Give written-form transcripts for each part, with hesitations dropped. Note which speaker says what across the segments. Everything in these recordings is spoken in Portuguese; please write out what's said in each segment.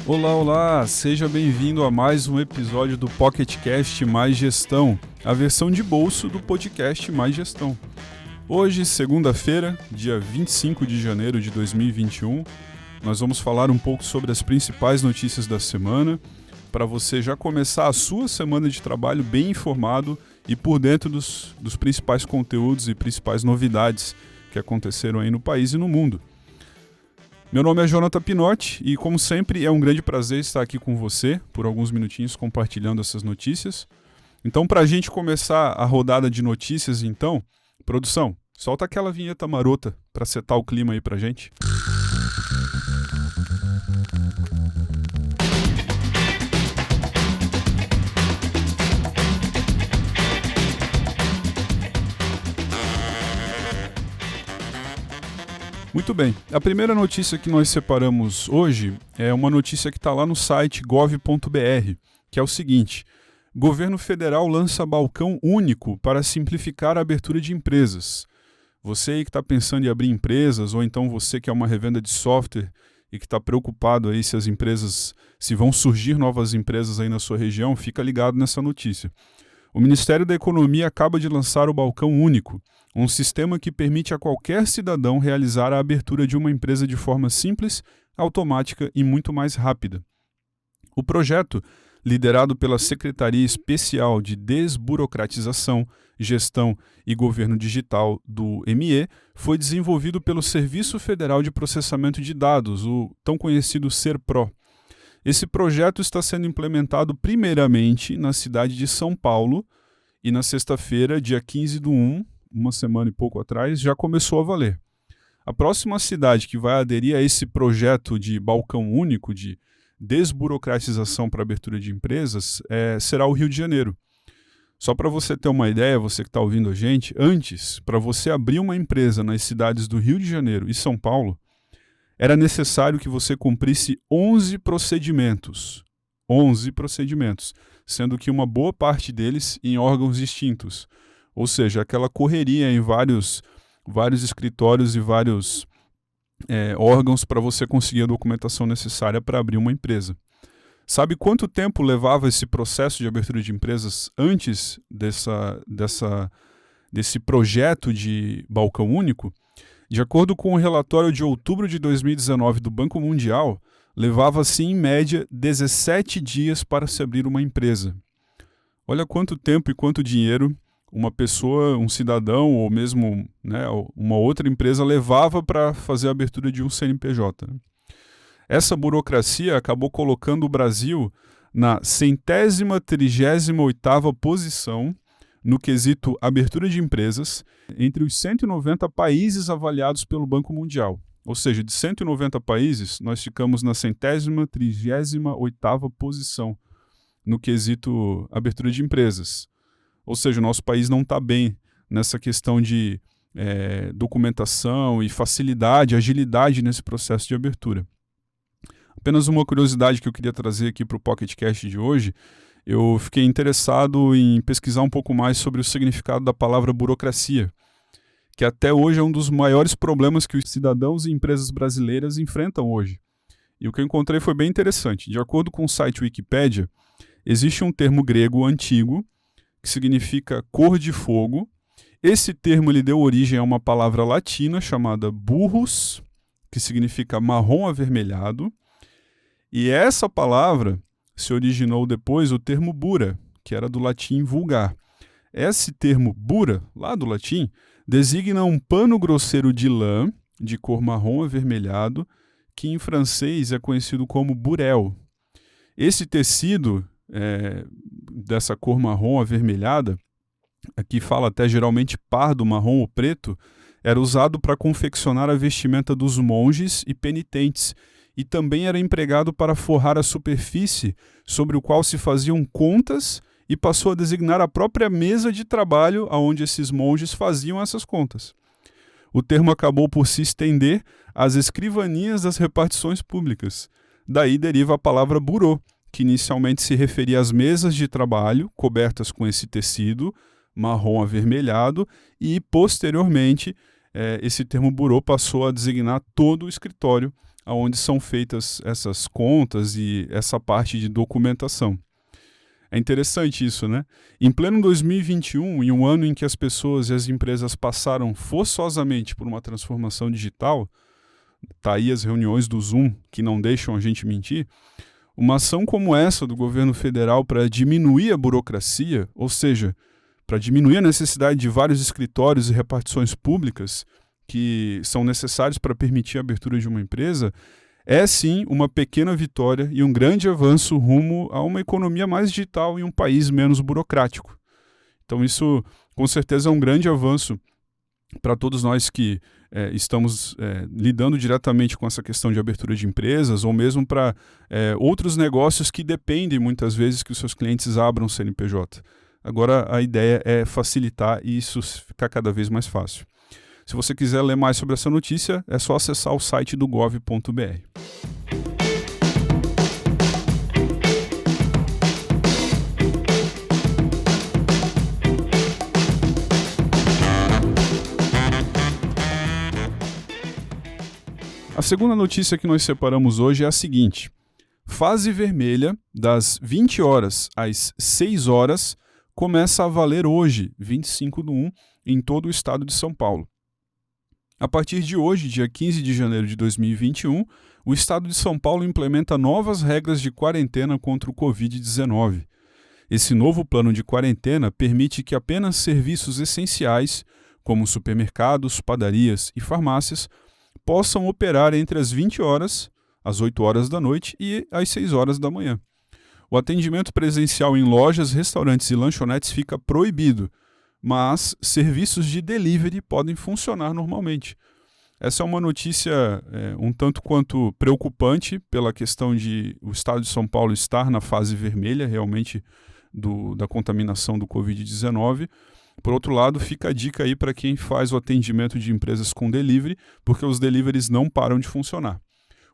Speaker 1: Olá, olá! Seja bem-vindo a mais um episódio do PocketCast Mais Gestão, a versão de bolso do podcast Mais Gestão. Hoje, segunda-feira, dia 25 de janeiro de 2021, nós vamos falar um pouco sobre as principais notícias da semana, para você já começar a sua semana de trabalho bem informado e por dentro dos principais conteúdos e principais novidades que aconteceram aí no país e no mundo. Meu nome é Jonathan Pinotti e, como sempre, é um grande prazer estar aqui com você por alguns minutinhos compartilhando essas notícias. Então, para a gente começar a rodada de notícias, então, produção, solta aquela vinheta marota para setar o clima aí pra gente. Muito bem, a primeira notícia que nós separamos hoje é uma notícia que está lá no site gov.br, que é o seguinte: governo federal lança balcão único para simplificar a abertura de empresas. Você aí que está pensando em abrir empresas, ou então você que é uma revenda de software e que está preocupado aí se vão surgir novas empresas aí na sua região, fica ligado nessa notícia. O Ministério da Economia acaba de lançar o Balcão Único, um sistema que permite a qualquer cidadão realizar a abertura de uma empresa de forma simples, automática e muito mais rápida. O projeto, liderado pela Secretaria Especial de Desburocratização, Gestão e Governo Digital do ME, foi desenvolvido pelo Serviço Federal de Processamento de Dados, o tão conhecido SERPRO. Esse projeto está sendo implementado primeiramente na cidade de São Paulo e na sexta-feira, dia 15/1, uma semana e pouco atrás, já começou a valer. A próxima cidade que vai aderir a esse projeto de balcão único, de desburocratização para abertura de empresas, será o Rio de Janeiro. Só para você ter uma ideia, você que está ouvindo a gente, antes, para você abrir uma empresa nas cidades do Rio de Janeiro e São Paulo, era necessário que você cumprisse 11 procedimentos. 11 procedimentos, sendo que uma boa parte deles em órgãos distintos. Ou seja, aquela correria em vários escritórios e vários órgãos para você conseguir a documentação necessária para abrir uma empresa. Sabe quanto tempo levava esse processo de abertura de empresas antes desse projeto de balcão único? De acordo com o relatório de outubro de 2019 do Banco Mundial, levava-se em média 17 dias para se abrir uma empresa. Olha quanto tempo e quanto dinheiro uma pessoa, um cidadão ou mesmo uma outra empresa levava para fazer a abertura de um CNPJ. Essa burocracia acabou colocando o Brasil na 138ª posição no quesito abertura de empresas entre os 190 países avaliados pelo Banco Mundial. Ou seja, de 190 países, nós ficamos na 138ª posição no quesito abertura de empresas. Ou seja, o nosso país não está bem nessa questão de documentação e facilidade, agilidade nesse processo de abertura. Apenas uma curiosidade que eu queria trazer aqui para o PocketCast de hoje: eu fiquei interessado em pesquisar um pouco mais sobre o significado da palavra burocracia, que até hoje é um dos maiores problemas que os cidadãos e empresas brasileiras enfrentam hoje. E o que eu encontrei foi bem interessante. De acordo com o site Wikipedia, existe um termo grego antigo que significa cor de fogo. Esse termo ele deu origem a uma palavra latina chamada burrus, que significa marrom avermelhado. E essa palavra se originou depois o termo bura, que era do latim vulgar. Esse termo bura, lá do latim, designa um pano grosseiro de lã, de cor marrom avermelhado, que em francês é conhecido como burel. Esse tecido dessa cor marrom avermelhada, aqui fala até geralmente pardo, marrom ou preto, era usado para confeccionar a vestimenta dos monges e penitentes, e também era empregado para forrar a superfície sobre o qual se faziam contas e passou a designar a própria mesa de trabalho onde esses monges faziam essas contas. O termo acabou por se estender às escrivanias das repartições públicas. Daí deriva a palavra burô, que inicialmente se referia às mesas de trabalho cobertas com esse tecido marrom avermelhado e, posteriormente, esse termo burô passou a designar todo o escritório onde são feitas essas contas e essa parte de documentação. É interessante isso, né? Em pleno 2021, em um ano em que as pessoas e as empresas passaram forçosamente por uma transformação digital, tá aí as reuniões do Zoom que não deixam a gente mentir, uma ação como essa do governo federal para diminuir a burocracia, ou seja, para diminuir a necessidade de vários escritórios e repartições públicas que são necessários para permitir a abertura de uma empresa, é sim uma pequena vitória e um grande avanço rumo a uma economia mais digital e um país menos burocrático. Então isso com certeza é um grande avanço para todos nós que estamos lidando diretamente com essa questão de abertura de empresas ou mesmo para outros negócios que dependem muitas vezes que os seus clientes abram CNPJ. Agora a ideia é facilitar e isso ficar cada vez mais fácil. Se você quiser ler mais sobre essa notícia, é só acessar o site do gov.br. A segunda notícia que nós separamos hoje é a seguinte: fase vermelha, das 20 horas às 6 horas, começa a valer hoje, 25/1, em todo o estado de São Paulo. A partir de hoje, dia 15 de janeiro de 2021, o estado de São Paulo implementa novas regras de quarentena contra o Covid-19. Esse novo plano de quarentena permite que apenas serviços essenciais, como supermercados, padarias e farmácias, possam operar entre as 20 horas, às 8 horas da noite e às 6 horas da manhã. O atendimento presencial em lojas, restaurantes e lanchonetes fica proibido, mas serviços de delivery podem funcionar normalmente. Essa é uma notícia um tanto quanto preocupante pela questão de o estado de São Paulo estar na fase vermelha realmente da contaminação do Covid-19. Por outro lado, fica a dica aí para quem faz o atendimento de empresas com delivery, porque os deliveries não param de funcionar.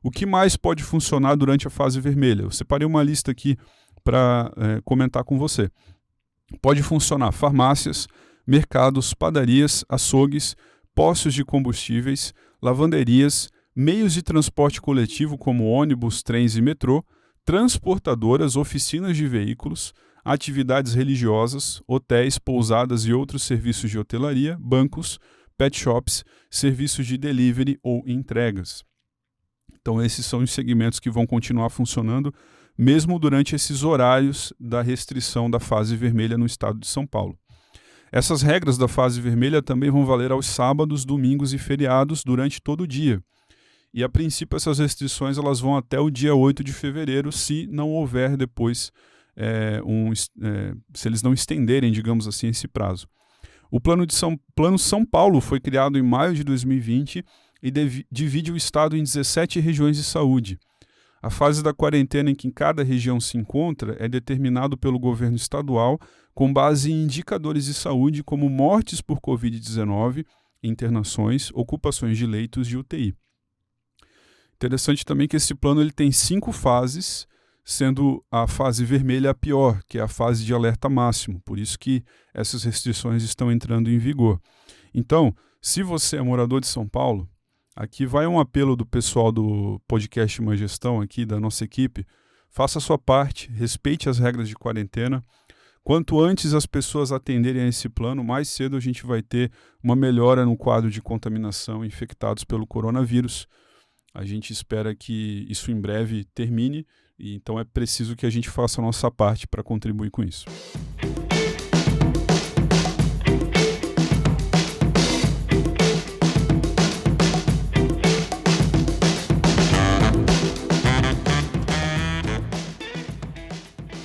Speaker 1: O que mais pode funcionar durante a fase vermelha? Eu separei uma lista aqui para comentar com você. Pode funcionar farmácias, mercados, padarias, açougues, postos de combustíveis, lavanderias, meios de transporte coletivo como ônibus, trens e metrô, transportadoras, oficinas de veículos, atividades religiosas, hotéis, pousadas e outros serviços de hotelaria, bancos, pet shops, serviços de delivery ou entregas. Então esses são os segmentos que vão continuar funcionando mesmo durante esses horários da restrição da fase vermelha no estado de São Paulo. Essas regras da fase vermelha também vão valer aos sábados, domingos e feriados durante todo o dia. E a princípio essas restrições elas vão até o dia 8 de fevereiro, se não houver depois, se eles não estenderem, digamos assim, esse prazo. O Plano São Paulo foi criado em maio de 2020 e divide o estado em 17 regiões de saúde. A fase da quarentena em que cada região se encontra é determinado pelo governo estadual com base em indicadores de saúde como mortes por Covid-19, internações, ocupações de leitos de UTI. Interessante também que esse plano ele tem 5 fases, sendo a fase vermelha a pior, que é a fase de alerta máximo, por isso que essas restrições estão entrando em vigor. Então, se você é morador de São Paulo, aqui vai um apelo do pessoal do podcast Uma Gestão, aqui da nossa equipe. Faça a sua parte, respeite as regras de quarentena. Quanto antes as pessoas atenderem a esse plano, mais cedo a gente vai ter uma melhora no quadro de contaminação infectados pelo coronavírus. A gente espera que isso em breve termine, e então é preciso que a gente faça a nossa parte para contribuir com isso.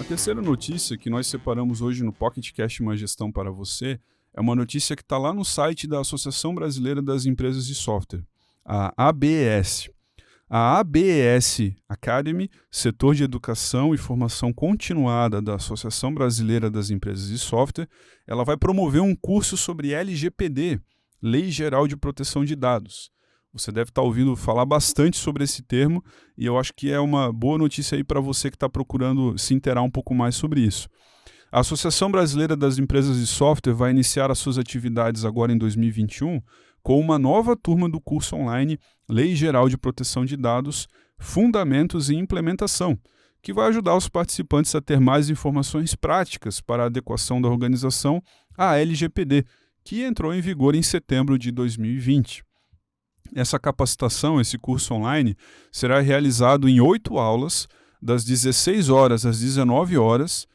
Speaker 1: A terceira notícia que nós separamos hoje no PocketCast Uma Gestão para você é uma notícia que está lá no site da Associação Brasileira das Empresas de Software, a ABES. A ABES Academy, setor de educação e formação continuada da Associação Brasileira das Empresas de Software, ela vai promover um curso sobre LGPD, Lei Geral de Proteção de Dados. Você deve estar ouvindo falar bastante sobre esse termo e eu acho que é uma boa notícia aí para você que está procurando se inteirar um pouco mais sobre isso. A Associação Brasileira das Empresas de Software vai iniciar as suas atividades agora em 2021 com uma nova turma do curso online Lei Geral de Proteção de Dados, Fundamentos e Implementação, que vai ajudar os participantes a ter mais informações práticas para a adequação da organização à LGPD, que entrou em vigor em setembro de 2020. Essa capacitação, esse curso online, será realizado em 8 aulas, das 16 horas às 19 horas,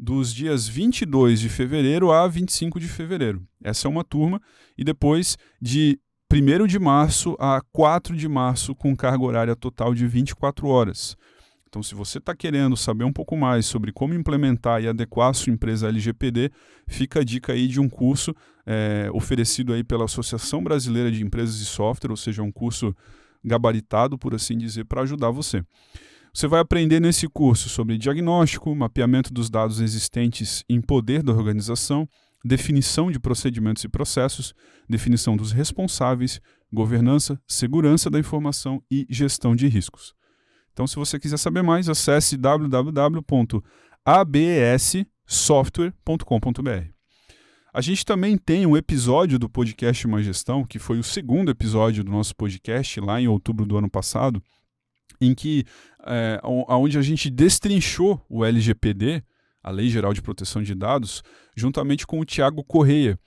Speaker 1: dos dias 22 de fevereiro a 25 de fevereiro. Essa é uma turma, e depois de 1º de março a 4 de março, com carga horária total de 24 horas. Então, se você está querendo saber um pouco mais sobre como implementar e adequar a sua empresa LGPD, fica a dica aí de um curso oferecido aí pela Associação Brasileira de Empresas de Software, ou seja, um curso gabaritado, por assim dizer, para ajudar você. Você vai aprender nesse curso sobre diagnóstico, mapeamento dos dados existentes em poder da organização, definição de procedimentos e processos, definição dos responsáveis, governança, segurança da informação e gestão de riscos. Então, se você quiser saber mais, acesse www.abssoftware.com.br. A gente também tem um episódio do podcast Má Gestão, que foi o 2º episódio do nosso podcast, lá em outubro do ano passado, em que, onde a gente destrinchou o LGPD, a Lei Geral de Proteção de Dados, juntamente com o Thiago Correia,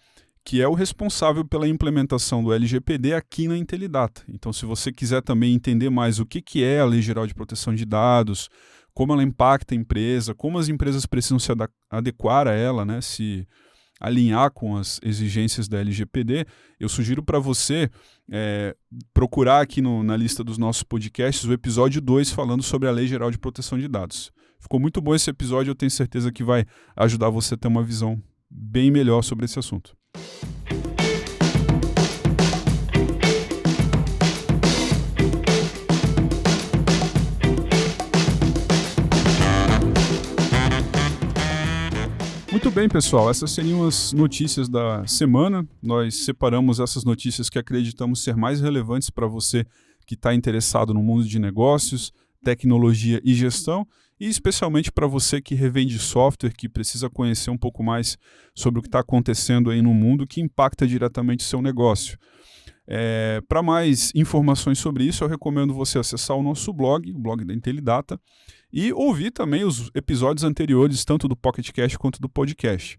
Speaker 1: que é o responsável pela implementação do LGPD aqui na Intelidata. Então, se você quiser também entender mais o que é a Lei Geral de Proteção de Dados, como ela impacta a empresa, como as empresas precisam se adequar a ela, né, se alinhar com as exigências da LGPD, eu sugiro para você procurar aqui na lista dos nossos podcasts o episódio 2 falando sobre a Lei Geral de Proteção de Dados. Ficou muito bom esse episódio, eu tenho certeza que vai ajudar você a ter uma visão bem melhor sobre esse assunto. Muito bem, pessoal, essas seriam as notícias da semana. Nós separamos essas notícias que acreditamos ser mais relevantes para você que está interessado no mundo de negócios, tecnologia e gestão, e especialmente para você que revende software, que precisa conhecer um pouco mais sobre o que está acontecendo aí no mundo que impacta diretamente o seu negócio. Para mais informações sobre isso, eu recomendo você acessar o nosso blog, o blog da Intelidata, e ouvir também os episódios anteriores, tanto do PocketCast quanto do podcast.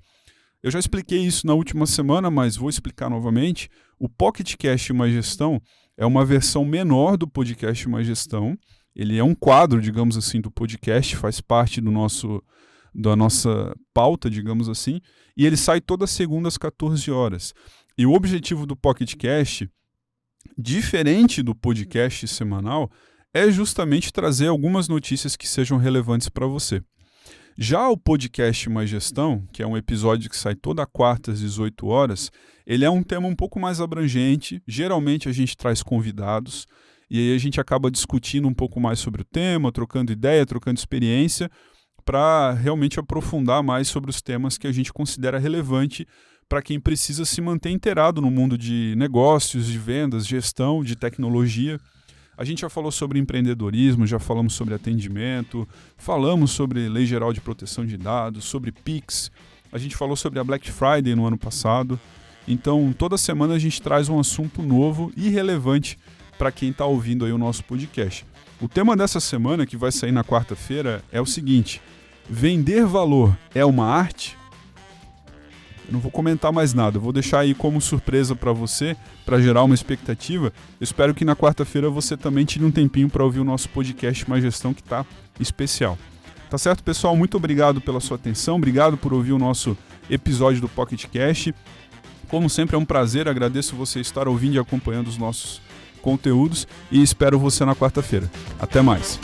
Speaker 1: Eu já expliquei isso na última semana, mas vou explicar novamente. O PocketCast Má Gestão é uma versão menor do podcast Má Gestão. Ele é um quadro, digamos assim, do podcast, faz parte da nossa pauta, digamos assim, e ele sai toda segunda às 14 horas. E o objetivo do PocketCast, diferente do podcast semanal, é justamente trazer algumas notícias que sejam relevantes para você. Já o podcast Má Gestão, que é um episódio que sai toda quarta às 18 horas, ele é um tema um pouco mais abrangente. Geralmente a gente traz convidados, e aí a gente acaba discutindo um pouco mais sobre o tema, trocando ideia, trocando experiência, para realmente aprofundar mais sobre os temas que a gente considera relevante para quem precisa se manter inteirado no mundo de negócios, de vendas, gestão, de tecnologia. A gente já falou sobre empreendedorismo, já falamos sobre atendimento, falamos sobre Lei Geral de Proteção de Dados, sobre Pix, a gente falou sobre a Black Friday no ano passado. Então, toda semana a gente traz um assunto novo e relevante para quem está ouvindo aí o nosso podcast. O tema dessa semana, que vai sair na quarta-feira, é o seguinte: vender valor é uma arte? Eu não vou comentar mais nada, eu vou deixar aí como surpresa para você, para gerar uma expectativa. Eu espero que na quarta-feira você também tire um tempinho para ouvir o nosso podcast Má Gestão, que está especial. Tá certo, pessoal? Muito obrigado pela sua atenção, obrigado por ouvir o nosso episódio do PocketCast. Como sempre, é um prazer, agradeço você estar ouvindo e acompanhando os nossos conteúdos e espero você na quarta-feira. Até mais!